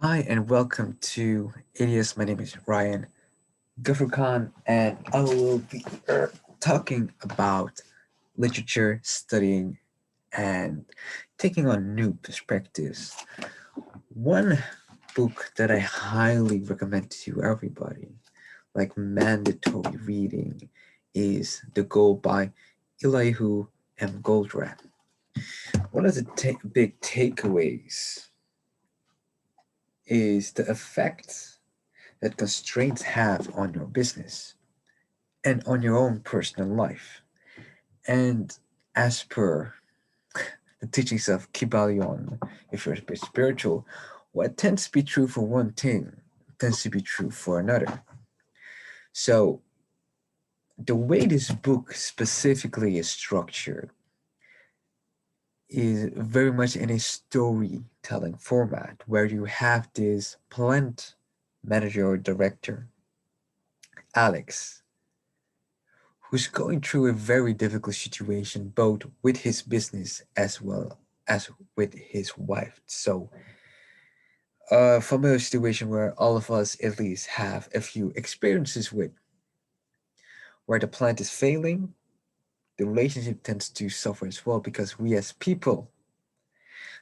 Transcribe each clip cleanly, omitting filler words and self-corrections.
Hi and welcome to ADS. My name is Ryan Gufferkhan, and I will be talking about literature, studying, and taking on new perspectives. One book that I highly recommend to everybody, like mandatory reading, is The Goal by Elihu M. Goldrat. One of the big takeaways is the effects that constraints have on your business and on your own personal life. And as per the teachings of Kybalion, if you're a bit spiritual, what tends to be true for one thing tends to be true for another. So the way this book specifically is structured is very much in a storytelling format where you have this plant manager or director, Alex, who's going through a very difficult situation, both with his business as well as with his wife. So, a familiar situation where all of us at least have a few experiences with, where the plant is failing, the relationship tends to suffer as well because we as people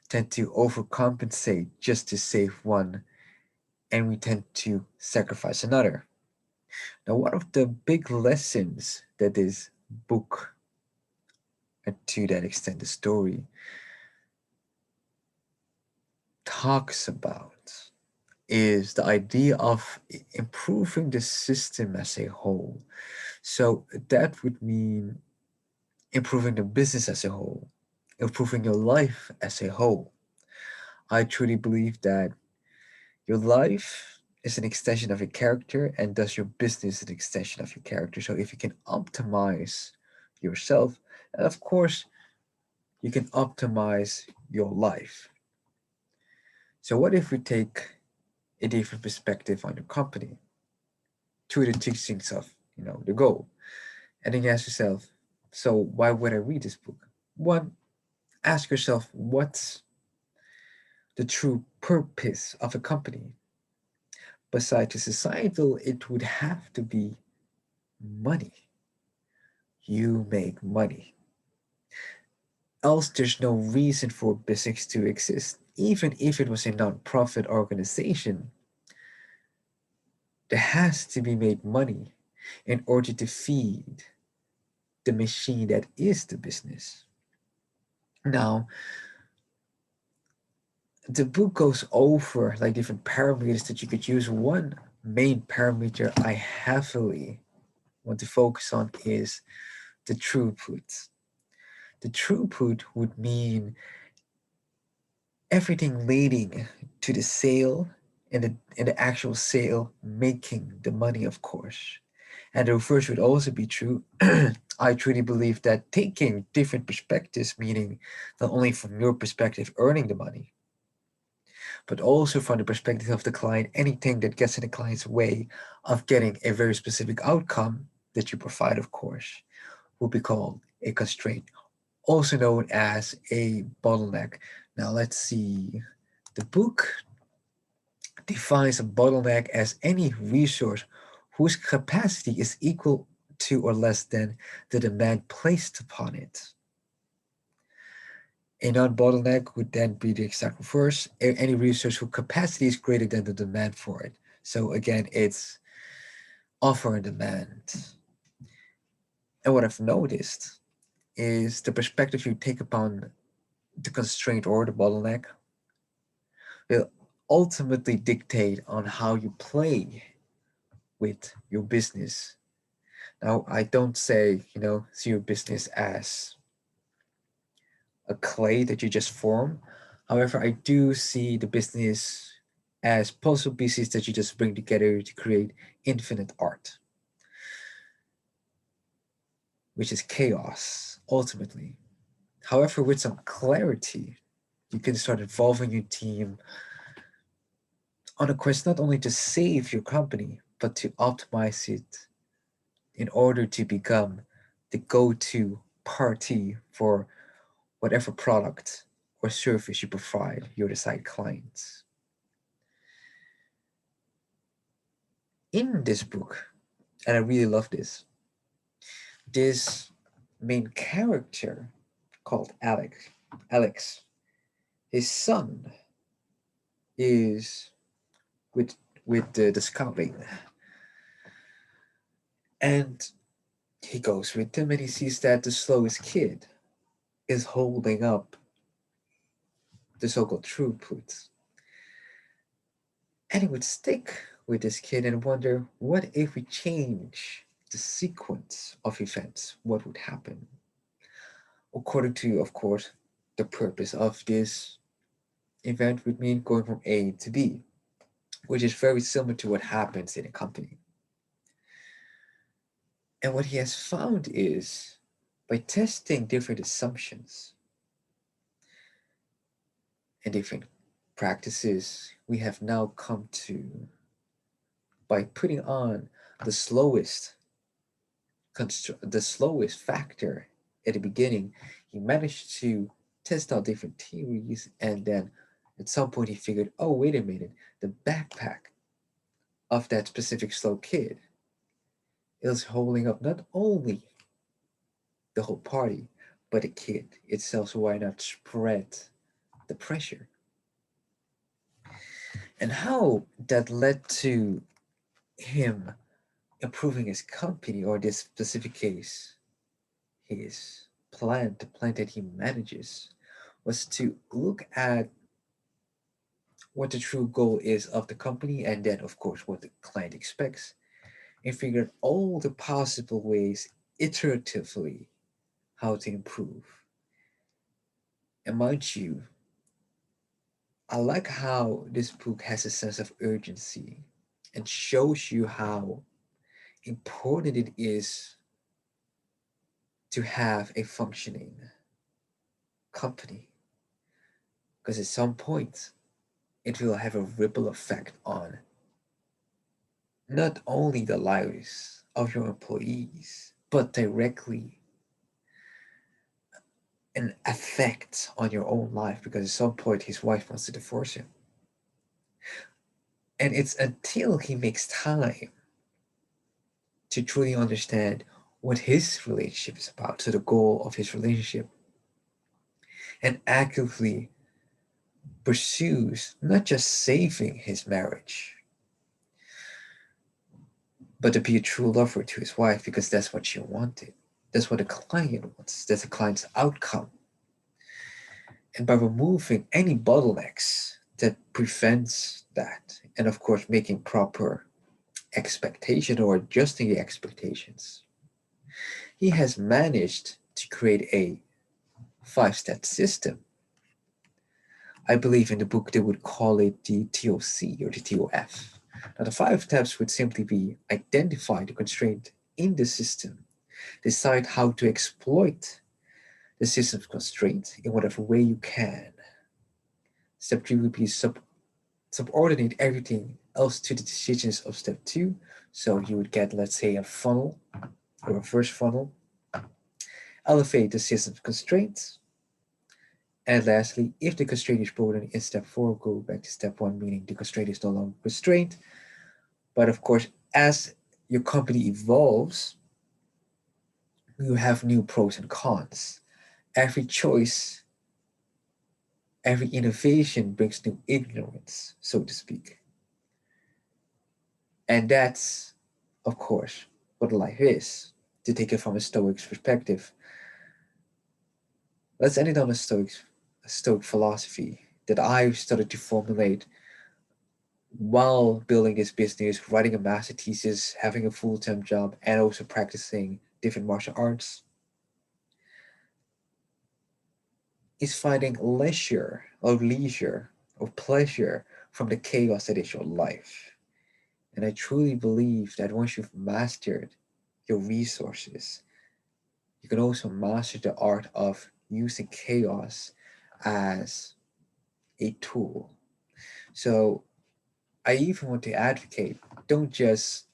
tend to overcompensate just to save one and we tend to sacrifice another. Now, one of the big lessons that this book, and to that extent, the story, talks about is the idea of improving the system as a whole. So that would mean improving the business as a whole, improving your life as a whole. I truly believe that your life is an extension of your character, and thus your business is an extension of your character. So if you can optimize yourself, and of course, you can optimize your life. So what if we take a different perspective on your company through the teachings of the goal, and then you ask yourself, so why would I read this book? One, ask yourself what's the true purpose of a company. Besides the societal, it would have to be money. You make money. Else, there's no reason for business to exist. Even if it was a non-profit organization, there has to be made money in order to feed the machine that is the business. Now, the book goes over like different parameters that you could use. One main parameter I heavily want to focus on is the throughput. The throughput would mean everything leading to the sale and the actual sale making the money, of course. And the reverse would also be true. I truly believe that taking different perspectives, meaning not only from your perspective earning the money, but also from the perspective of the client, anything that gets in the client's way of getting a very specific outcome that you provide, of course, will be called a constraint, also known as a bottleneck. Now, let's see. The book defines a bottleneck as any resource whose capacity is equal to or less than the demand placed upon it. A non-bottleneck would then be the exact reverse, any resource whose capacity is greater than the demand for it. So again, it's offer and demand. And what I've noticed is the perspective you take upon the constraint or the bottleneck will ultimately dictate on how you play with your business. Now, I don't say, see your business as a clay that you just form. However, I do see the business as puzzle pieces that you just bring together to create infinite art, which is chaos ultimately. However, with some clarity, you can start involving your team on a quest not only to save your company, but to optimize it in order to become the go to party for whatever product or service you provide your desired clients. In this book, and I really love this main character called Alex, his son is with the scouting, and he goes with them and he sees that the slowest kid is holding up the so-called throughput. And he would stick with this kid and wonder, what if we change the sequence of events? What would happen? According to, of course, the purpose of this event would mean going from A to B, which is very similar to what happens in a company. And what he has found is by testing different assumptions and different practices, we have now come to, by putting on the slowest the slowest factor at the beginning, he managed to test out different theories, and then at some point he figured, oh, wait a minute, the backpack of that specific slow kid is holding up not only the whole party, but the kid itself. So why not spread the pressure? And how that led to him improving his company, or this specific case, his plan, the plan that he manages, was to look at what the true goal is of the company, and then of course what the client expects, and figure out all the possible ways iteratively how to improve. And mind you, I like how this book has a sense of urgency and shows you how important it is to have a functioning company, because at some point it will have a ripple effect on not only the lives of your employees, but directly an effect on your own life, because at some point his wife wants to divorce him. And it's until he makes time to truly understand what his relationship is about, to the goal of his relationship, and actively pursues not just saving his marriage, but to be a true lover to his wife, because that's what she wanted. That's what the client wants. That's the client's outcome. And by removing any bottlenecks that prevents that, and of course making proper expectation or adjusting the expectations, he has managed to create a five-step system. I believe in the book they would call it the TOC or the TOF. Now, the five steps would simply be: identify the constraint in the system, decide how to exploit the system's constraint in whatever way you can. Step three would be subordinate everything else to the decisions of step two. So you would get, let's say, a funnel, a reverse funnel. Elevate the system's constraints. And lastly, if the constraint is broadened in step four, go back to step one, meaning the constraint is no longer constraint. But of course, as your company evolves, you have new pros and cons. Every choice, every innovation brings new ignorance, so to speak. And that's, of course, what life is. To take it from a Stoic's perspective, let's end it on a Stoic philosophy that I've started to formulate while building this business, writing a master thesis, having a full-time job, and also practicing different martial arts, is finding leisure or pleasure from the chaos that is your life. And I truly believe that once you've mastered your resources, you can also master the art of using chaos as a tool. So I even want to advocate, don't just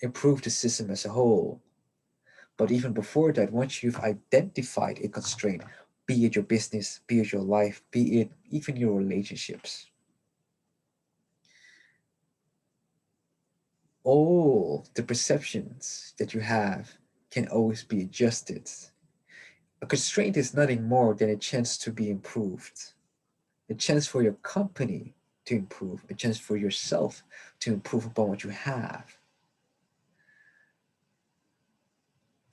improve the system as a whole, but even before that, once you've identified a constraint, be it your business, be it your life, be it even your relationships, all the perceptions that you have can always be adjusted. A constraint is nothing more than a chance to be improved, a chance for your company to improve, a chance for yourself to improve upon what you have.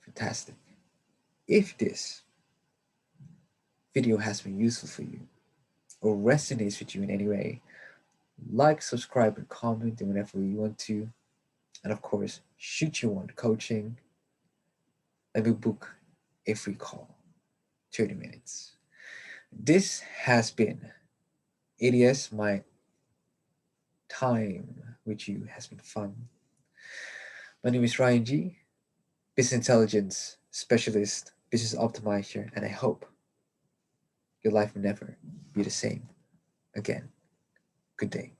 Fantastic. If this video has been useful for you or resonates with you in any way, like, subscribe, and comment whenever you want to. And of course, shoot you want coaching, let me book a free call, 30 minutes. This has been ADS. My time with you has been fun. My name is Ryan G, business intelligence specialist, business optimizer, and I hope your life will never be the same again. Good day.